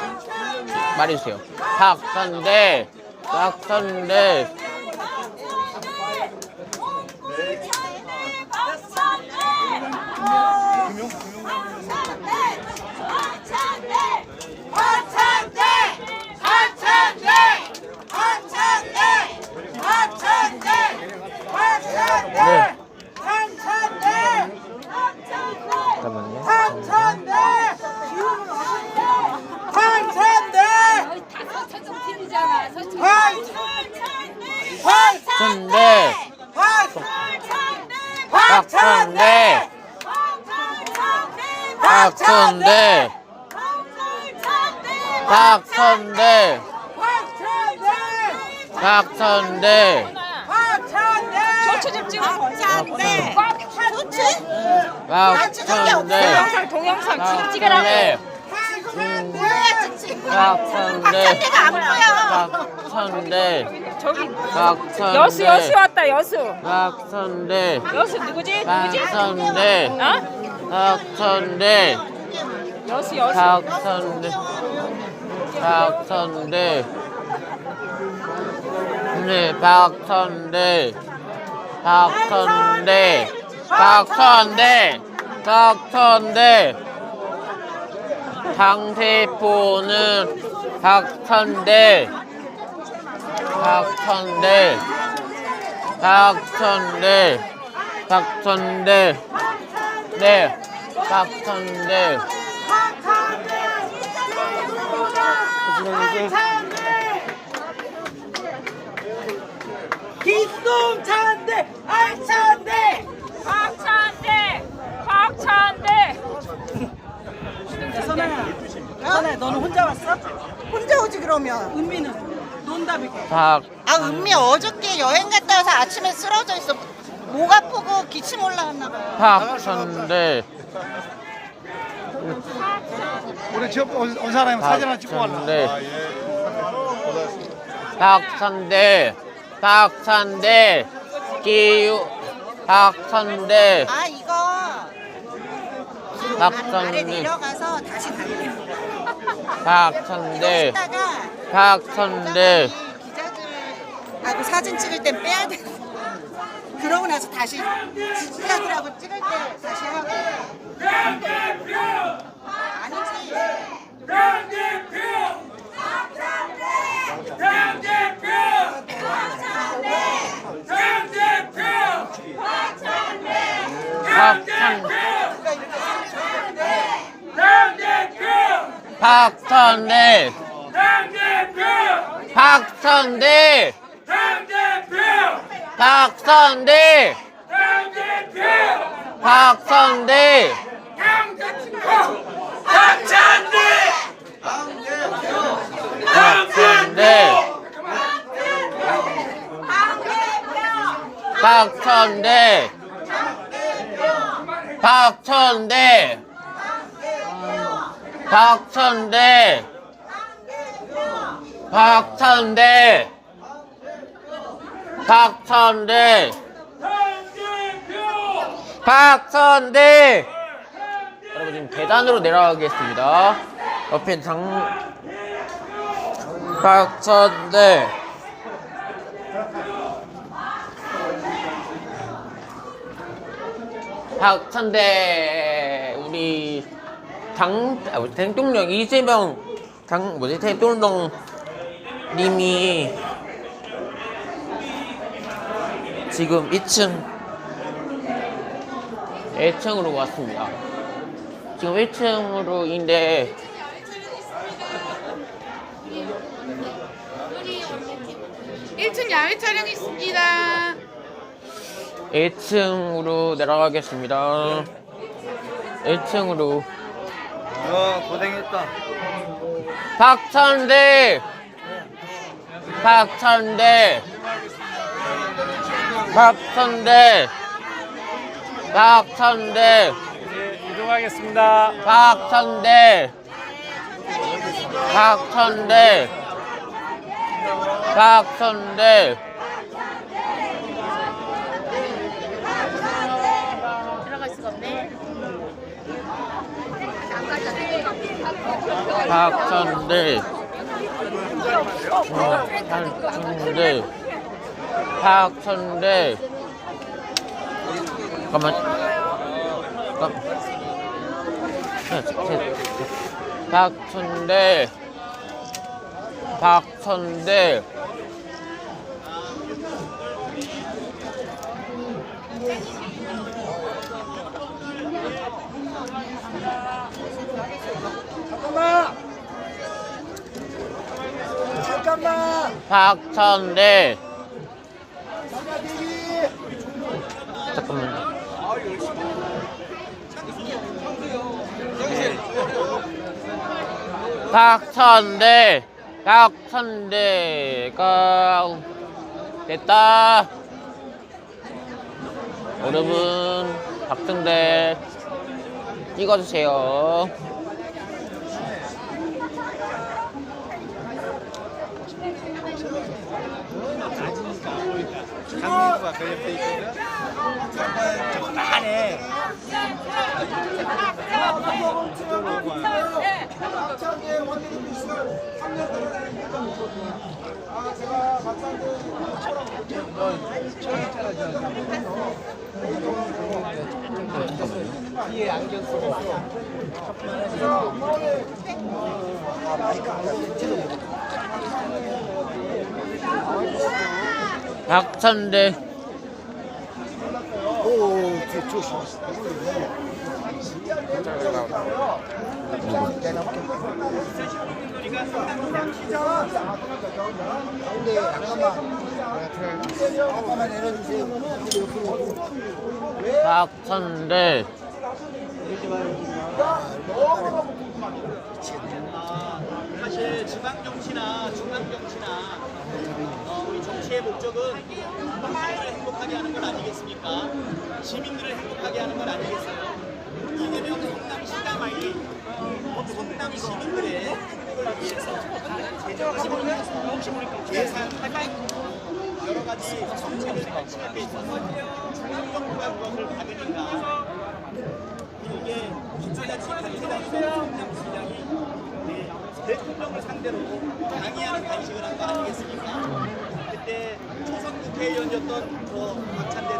말해주세요. 박선대. 박선대. 네. 잠깐만요. 박선대. 박선대. 박선대. 박선대. 박선대. 쇼츠 좀 찍어. 박선대. 박선대. 동영상 지금 찍으라고. 박선대. 박선대가 안 보여. 박선대. 저기 박선대. 여수 왔다 여수. 박선대. 여수 누구지? 박선대. 어? 박선대. 여수. 박선대. 박선대. 네, 박선대. 박선대. 박선대. 박선대. 당대표는 박천대 박천대 박천대 박천대 네 박천대 기쏨찬대 알찬대 박찬대. 박찬대. 선아야 너는 혼자 왔어? 혼자 오지 그러면. 은미는 논다비게. 박 아 은미 어저께 여행 갔다 와서 아침에 쓰러져 있어. 목 아프고 기침 올라왔나 봐. 박천대 우리 지금 온 사람이 사진 하나 찍고 갈라. 박천대 박천대 기유 박천대 아 이거 아래 박천대 내려가서 다시 달려. 박천대 이따가 박천대 기자들하고 사진 찍을 땐 빼야 돼. 그러고 나서 다시 기자들하고 찍을 때 다시 하고. 아니지. 박천대 박천대 박천대 박천대 박천대 박천대 박천대 박천대 박천대 박천대 여러분 지금 계단으로 내려가겠습니다. 옆에 박천대 박천대 우리 대통령 이재명 대통령 님이 지금 2층으로 왔습니다. 지금 1층으로인데 야외 촬영 있습니다. 1층으로 내려가겠습니다. 1층으로 고생했다. 박천대 박천대 박천대 박천대 이동하겠습니다. 박천대 박천대 박천대 들어갈 수가 없네. 박천대 박천대 잠깐만 박천대 박천대 잠깐만. 박천대 잠깐만요. 박천대 박천대가 됐다. 여러분 박천대 찍어주세요. 강민구가 그 옆에 있거든. 조그만해. 제가 박찬대. 박찬대. 사실 지방 정치나 중앙 정치나 우리 정치의 목적은 국민을 행복하게 하는 건 아니겠습니까? 시민들을 행복하게 하는 건 아니겠어요? 이재명 성남시장이 성남 시민들의 행복을 위해서 예산하고 여러 가지 정책을 발전하게 있어서 중앙 정부가 그것을 받으니까 이게 기초자치 단체장이 성남시장이 대통령을 상대로 강의하는 단식을 한 거 아니겠습니까? 그때 초선 국회의원이었던 박찬대는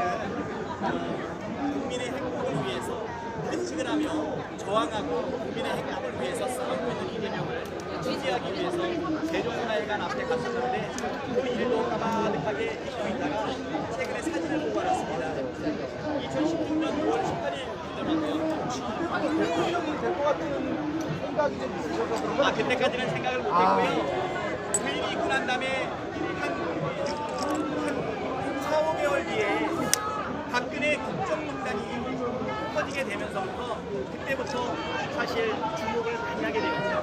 국민의 행복을 위해서 단식을 하며 저항하고 국민의 행복을 위해서 싸우고 있는 이재명을 지지하기 위해서 세종문화회관 앞에 갔었는데 그 일도 가만하게 잊고 있다가 최근에 사진을 보고 알았습니다. 2016년 5월 18일이더라고요. 그때까지는 생각을 못했고요. 그 일이 있고 난 다음에 한 4, 5개월 뒤에 박근혜 국정농단이 퍼지게 되면서부터 그때부터 사실 주목을 많이 하게 되었죠.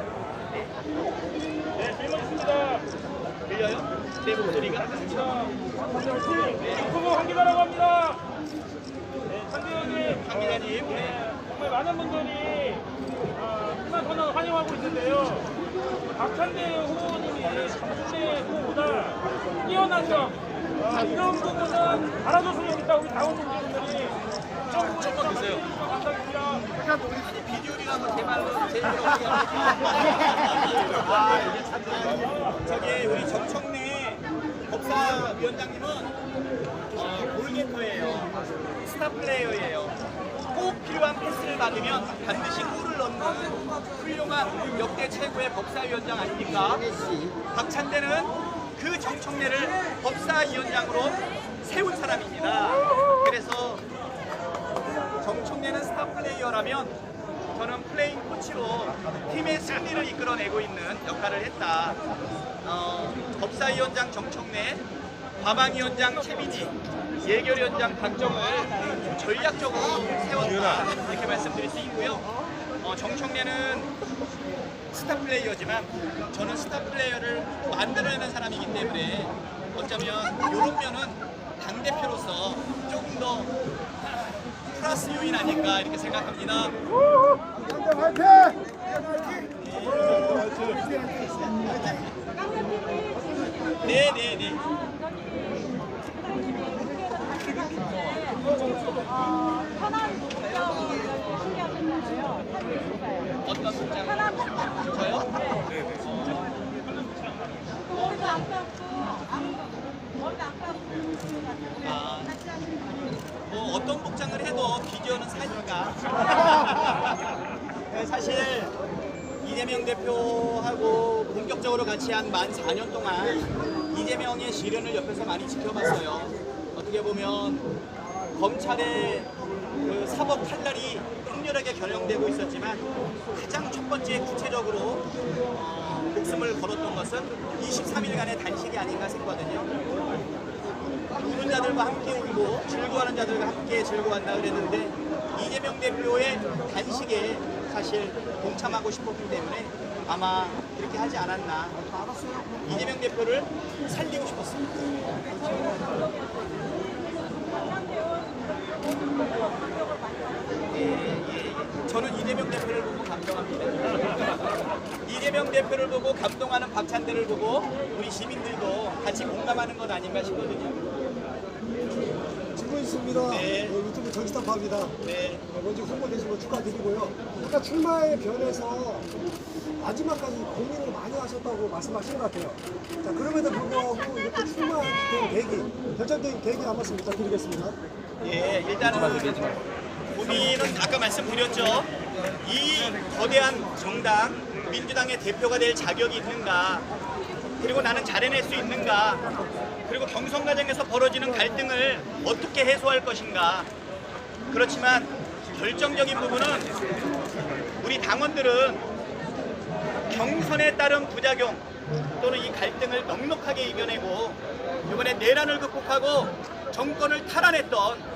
네, 질문 있습니다. 들려요? 제 목소리가? 후보 한기자라고 합니다. 강 기자님. 정말 많은 분들이 희망 선언을 환영하고 있는데요. 박찬대 후보님이 박찬대 후보보다 뛰어난 점 이런 부분은 알아줬으면 좋겠다. 우리 다운 분들이 조금 드세요. 감사합니다. 아니 비주얼이라고 제 말로 제 얘기를 어떻게 하지? 저기 우리 정청래 법사위원장님은 골키퍼예요. 스타 플레이어예요. 꼭 필요한 패스를 받으면 반드시 골을 넣는 훌륭한 역대 최고의 법사위원장 아닙니까? 박찬대는 그 정청래를 법사위원장으로 세운 사람입니다. 그래서 정청래는 스타 플레이어라면 저는 플레잉 코치로 팀의 승리를 이끌어내고 있는 역할을 했다. 법사위원장 정청래, 과방위원장 최민희, 예결위원장 박정을 전략적으로 세웠다 이렇게 말씀드릴 수 있고요. 정청래는 스타 플레이어지만 저는 스타 플레이어를 만들어내는 사람이기 때문에 어쩌면 이런 면은 당대표로서 조금 더 플러스 요인 아닐까 이렇게 생각합니다. 네네네. 어떤 복장? 저요? 뭐 어떤 복장을 해도 비디오는 사니까. 사실 이재명 대표하고 본격적으로 같이 한 만 4년 동안 이재명의 시련을 옆에서 많이 지켜봤어요. 어떻게 보면 검찰의 그 사법 칼날이 맹렬하게 겨냥되고 있었지만 가장 첫 번째 구체적으로 목숨을 걸었던 것은 23일간의 단식이 아닌가 싶거든요. 우는 자들과 함께 울고 즐거워하는 자들과 함께 즐거워한다 그랬는데 이재명 대표의 단식에 사실 동참하고 싶었기 때문에 아마 그렇게 하지 않았나. 이재명 대표를 살리고 싶었습니다. 저는 이재명 대표를 보고 감동합니다. 이재명 대표를 보고 감동하는 박찬대를 보고 우리 시민들도 같이 공감하는 것 아닌가 싶거든요. 질문 있습니다. 네. 유튜브 전기스타파입니다. 네. 먼저 홍보되신 거 축하드리고요. 아까 출마의 변에서 마지막까지 고민을 많이 하셨다고 말씀하신 것 같아요. 자, 그럼에도 불구하고 이렇게 출마된 계기, 결정적인 계기 한 말씀 부탁드리겠습니다. 예, 일단은 고민은 아까 말씀드렸죠. 이 거대한 정당 민주당의 대표가 될 자격이 있는가, 그리고 나는 잘해낼 수 있는가, 그리고 경선 과정에서 벌어지는 갈등을 어떻게 해소할 것인가. 그렇지만 결정적인 부분은 우리 당원들은 경선에 따른 부작용 또는 이 갈등을 넉넉하게 이겨내고 이번에 내란을 극복하고 정권을 탈환했던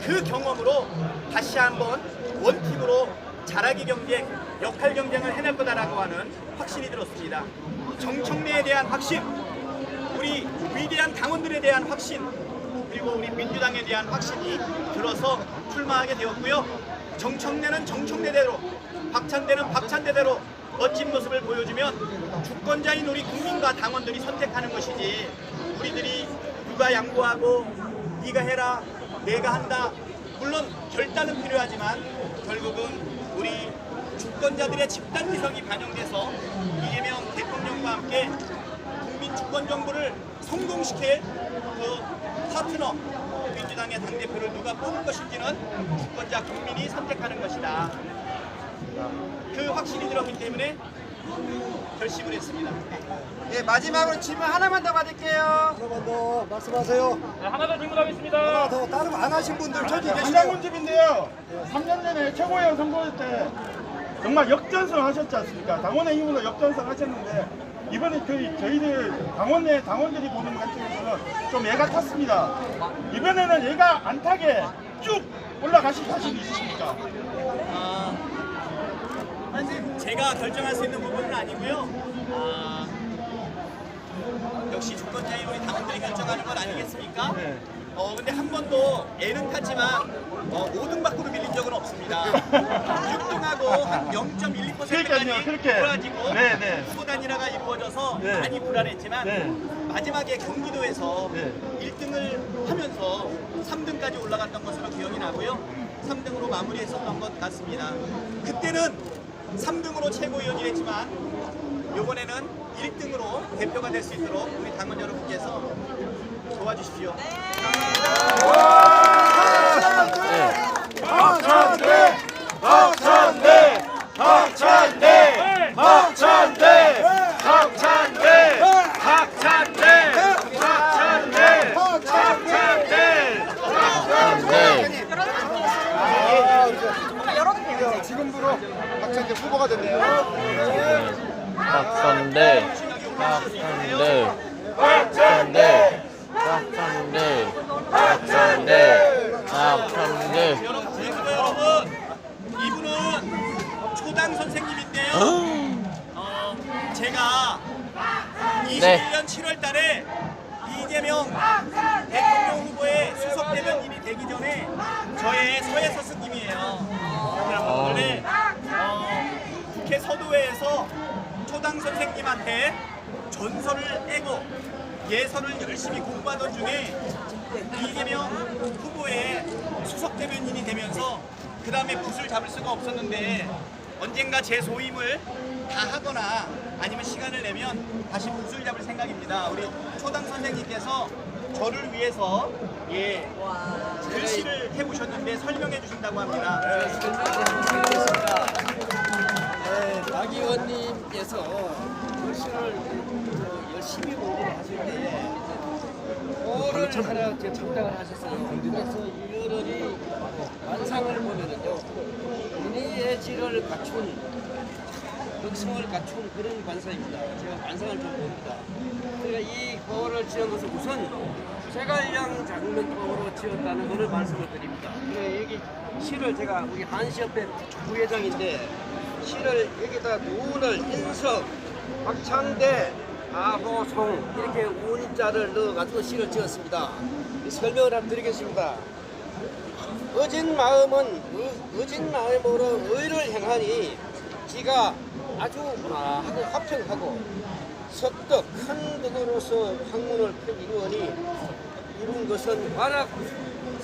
그 경험으로 다시 한번 원팀으로 잘하기 경쟁, 역할 경쟁을 해낼 거다라고 하는 확신이 들었습니다. 정청래에 대한 확신, 우리 위대한 당원들에 대한 확신, 그리고 우리 민주당에 대한 확신이 들어서 출마하게 되었고요. 정청래는 정청래대로, 박찬대는 박찬대대로 멋진 모습을 보여주면 주권자인 우리 국민과 당원들이 선택하는 것이지, 우리들이 누가 양보하고 네가 해라 내가 한다, 물론 결단은 필요하지만 결국은 우리 주권자들의 집단 기성이 반영돼서 이재명 대통령과 함께 국민 주권 정부를 성공시킬 그 파트너 민주당의 당대표를 누가 뽑을 것인지는 주권자 국민이 선택하는 것이다. 그 확신이 들었기 때문에 결심을 했습니다. 예, 마지막으로 질문 하나만 더 받을게요. 하나만 더 말씀하세요. 네, 하나 더 질문하겠습니다. 하나 더 다른 거 안 하신 분들 저기 계시네요. 한장훈집인데요. 3년 전에 최고위원 선거 때 정말 역전승 하셨지 않습니까? 당원의 힘으로 역전승 하셨는데 이번에 저희들 당원들이 보는 관점에서는 좀 애가 탔습니다. 이번에는 애가 안 타게 쭉 올라가실 자신 있으십니까? 제가 결정할 수 있는 부분은 아니고요. 역시 주권자인 우리 당원들이 결정하는 건 아니겠습니까? 네. 근데 한 번도 애는 탔지만 5등 밖으로 밀린 적은 없습니다. 6등하고 한 0.12%까지 몰아지고 후보 단일화가 이루어져서 많이 불안했지만 마지막에 경기도에서 1등을 하면서 3등까지 올라갔던 것으로 기억이 나고요. 3등으로 마무리했었던 것 같습니다. 그때는 3등으로 최고위원이 했지만 이번에는 1등으로 대표가 될 수 있도록 우리 당원 여러분께서 도와주십시오. 박찬대! 박찬대! 박찬대! 박찬대! 박찬대! 박찬대! 박찬대! 박찬대! 지금부로 박찬대 후보가 됐네요. 박찬대, 박찬대, 박찬대, 박찬대, 박찬대, 박찬대. 여러분, 이분은 초당 선생님인데요. 제가 21년 7월 달에 이재명 대통령 후보의 수석 대변인이 되기 전에 저의 서해 스승님이에요. 원래 국회 서도회에서 초당 선생님한테 전설을 떼고 예선을 열심히 공부하던 중에 이재명 후보의 수석 대변인이 되면서 그 다음에 붓을 잡을 수가 없었는데 언젠가 제 소임을 다 하거나 아니면 시간을 내면 다시 붓을 잡을 생각입니다. 우리 초당 선생님께서 저를 위해서 글씨를 해보셨는데 설명해 주신다고 합니다. 박 의원님께서 글씨를 열심히 공부를 하실 때 뭐를 하나 참작을 하셨어요. 그래서 이 어른이 관상을 보면은요, 인의의 질을 갖춘, 덕성을 갖춘 그런 관상입니다. 제가 관상을 좀 봅니다. 그러니까 이 거를 지은 것은 우선 제갈량 장면통으로 지었다는 것을 말씀을 드립니다. 여기 시를 제가 우리 한시협회 부회장인데 시를 여기다 눈을 인석, 박찬대, 아호송 이렇게 운자를 넣어가지고 시를 지었습니다. 설명을 한번 드리겠습니다. 어진 마음은 어진 마음으로 의를 행하니 지가 아주 하고 화평하고 석덕 큰 덕으로서 학문을 이루어니 이룬 것은 관악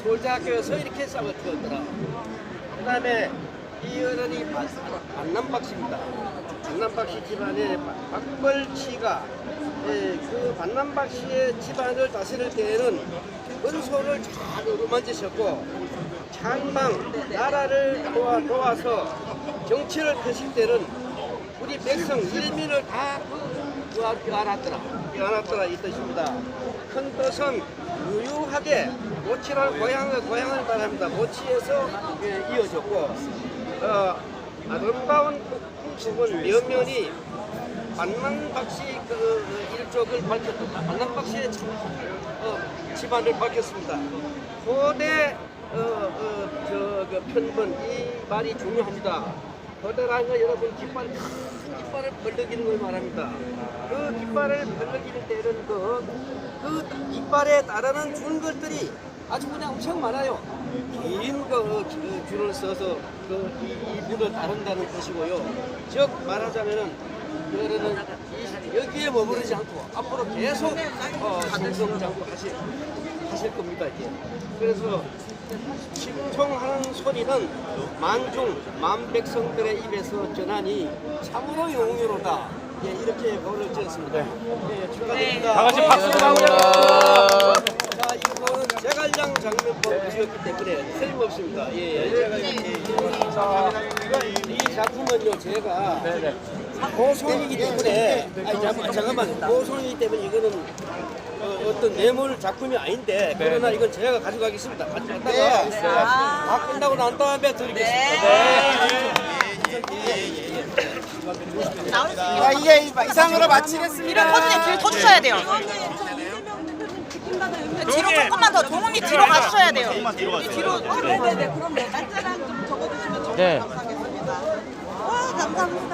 서울대학교에서 이렇게 쌍을 튀었더라. 그 다음에 이 어른이 반남박씨입니다. 반남박씨 집안의 박벌치가 그 반남박씨의 집안을 다스릴 때에는 은소를 잘 어루만지셨고 창망 나라를 도와서 정치를 펴실 때는 우리 백성 일민을 다 껴안았더라 이 뜻입니다. 큰 뜻은 유유하게 모치를 고향을 말합니다. 모치에서 이어졌고 아름다운 풍습은 면면이 만만박씨 일족을 밝혔다. 만만박씨의 집안을 밝혔습니다. 고대 편분 이 말이 중요합니다. 거대라는 거 여러분 깃발을 벌럭이는 걸 말합니다. 그 깃발을 벌럭이는 때는 그 깃발에 따르는 줄것들이 아주 그냥 엄청 많아요. 긴 줄을 써서 이 문을 따른다는 뜻이고요. 즉 말하자면은 그거는 여기에 머무르지 않고 앞으로 계속 성장하고 하실 겁니다. 이제. 그래서 침통하는 소리는 만백성들의 입에서 전하니 참으로 영웅이로다. 예, 이렇게 벌을 지었습니다. 예, 축하드립니다. 다 같이 박수 나오자. 자, 이거는 제갈량 장면법 지었기 때문에 틀림없습니다. 이 작품은요, 제가 고송이기 때문에, 잠깐만, 고송이기 때문에 이거는 어떤 뇌물 작품이 아닌데, 그러나 이건 제가 가져가겠습니다. 가져갔다가 다 끝나고 난 다음에 드리겠습니다. 자, 이제 이상으로 마치겠습니다. 이런 커튼에 뒤를 터주셔야 돼요. 뒤로 조금만 더 동훈이 뒤로 가주셔야 돼요. 뒤로. 네네네. 그럼 날짜랑 좀 적어주시면 네. 감사하겠습니다. 와, 감사합니다.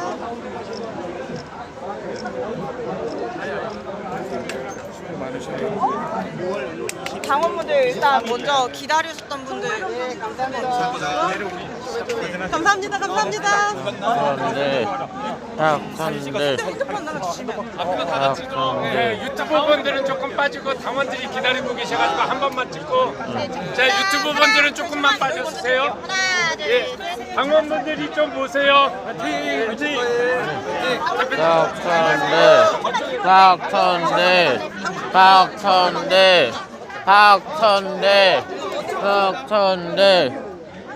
당원분들 일단 먼저 기다리셨던 분들. 네, 감사합니다. 감사합니다. 감사합니다. 당선들 핸드폰 나눠주시면. 네, 유튜브 분들은 조금 빠지고 당원들이 기다리고 계셔가지고 한 번만 찍고 자 유튜브 분들은 조금만 빠져주세요. 하나, 둘, 셋. 당원분들이 좀 보세요. 화이팅!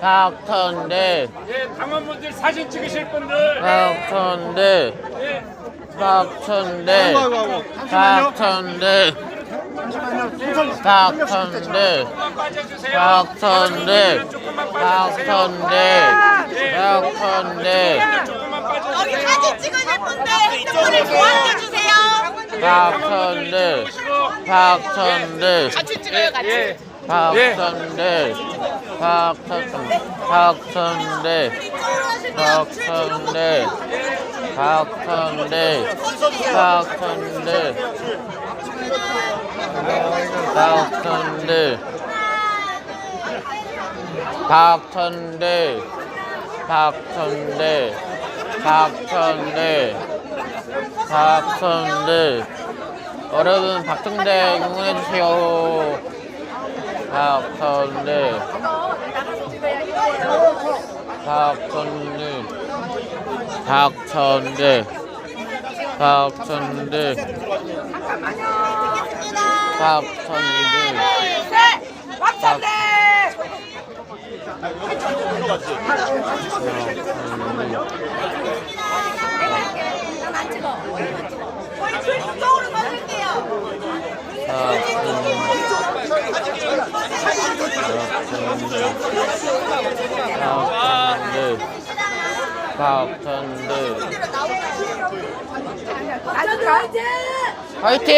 박천대 예, 당원분들 사진 찍으실 분들. 박천대 예. 박천대 조금만 빠져주세요. 박천대 조금만 빠져주세요. 사진 찍으실 분들 핸드폰을 교환해 주세요. 같이 찍어요, 같이. 박천대 여러분 박천대 응원해주세요. 박천대 이쪽으로 가실게요. 화이팅!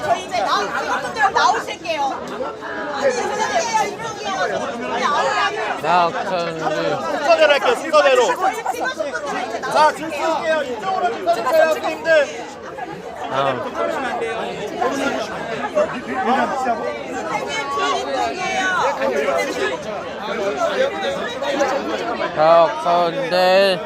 저희 이제 당원분들 나오실게요. 순서대로 할게요, 순서대로. 자, 줄 서세요. 이쪽으로 좀 서주세요, 선생님들. 박천대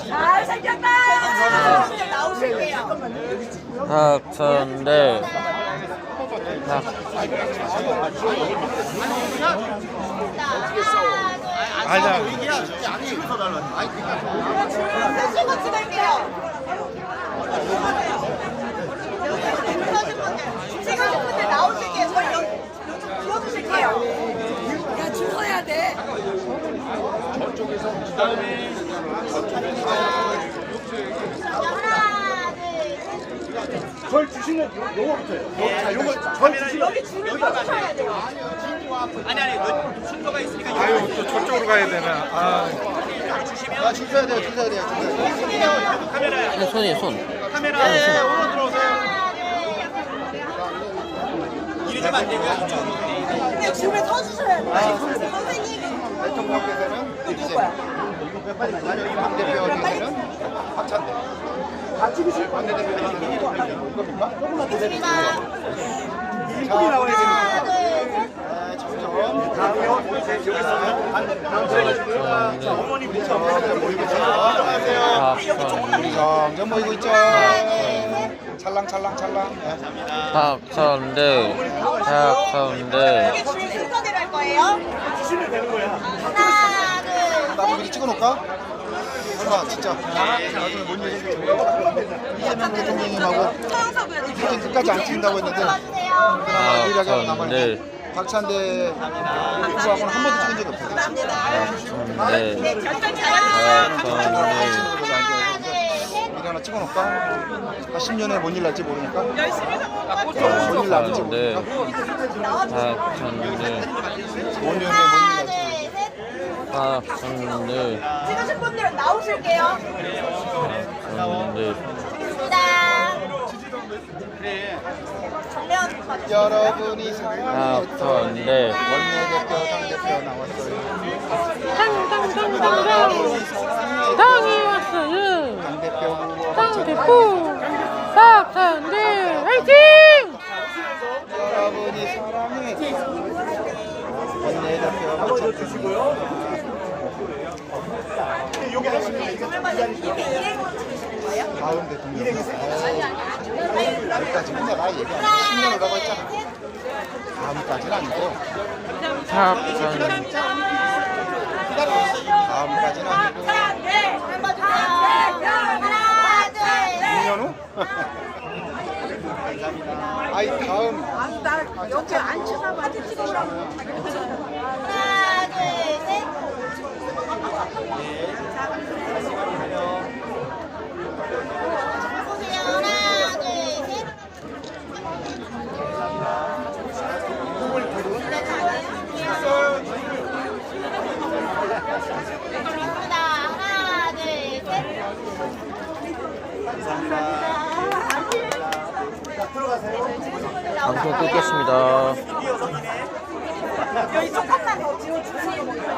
잘생겼다. 나오실게요. 박천대 찍어 찍을게요. 찍으신 분들 나오실게요. 저희 여기 비워주실게요. 야, 줄 서야 돼. 절 주시는 요거부터요. 자, 요거 절 주시는 여기 줄을 서주셔야 돼요. 아니 순서가 있으니까 아유, 또 저쪽으로 가야 되나? 아, 줄 서야 돼요. 줄 서야 돼요. 네, 손이에요, 손. 카메라 오로 들어오세요. 이러면 안 되고요. 근데 줄을 서주셔야 돼요. 선생님. 대통령께서는 누구야? 당 대표님께서는 박찬대. 같이 계실 원내대표님께서는 겁니까? 조금만 더 좋습니다. 1분이 나와야 되니까. 점점 다음에 여기서 어머니부터 모이고 있죠. 점점 모이고 있죠. 찰랑찰랑찰랑. 박선대, 박선대. 이게 줄 순서대로 할 거예요. 주시면 되는 거야. 하나, 둘, 나도 미리 찍어놓을까? 얼마 진짜 나중에 뭔 얘기인지 이재명 대통령님하고 사진 끝까지 안 찍는다고 했는데 그나마 유일하게 하고 남아있는 박찬대 후보하고는 한 번도 찍은 적이 없어요. 박선대, 네, 결정 잘하셨어요. 미리 하나 찍어놓을까? 한 10년에 뭔 일 날지 모르니까 열심히 성공하세요. 뭔 일 날지 박선대, 모르니까 박선대, 5년에 뭔 일 하나, 날지 둘, 셋. 박선대, 찍으신 분들은 나오실게요. 박선대. 좋습니다. 정례원 봐주세요. 여러분이 사랑했던 박선대. 원내대표 당대표 나왔어요. 당이 왔어요. 당대표 후보 당대표 박선대 화이팅! 여러분이 사랑했던 원내대표 박찬대 여기 하시면 일행으로 찍으시는 거예요? 다음 대통령 여기까지 혼자가 얘기 10년 오라고 했잖아. 다음까지는 아니고 박선대. 다음까지는 아니고 한번 주세요. 하나, 둘, 셋. 2년 후? 아이 다음 여기 앉혀서 사진 찍으라고. 하나, 둘, 셋. 보세요. 하나, 둘, 셋. 좋습니다. 하나, 둘, 셋. 방송 끊겠습니다. 여기 조금만 더 지워주세요.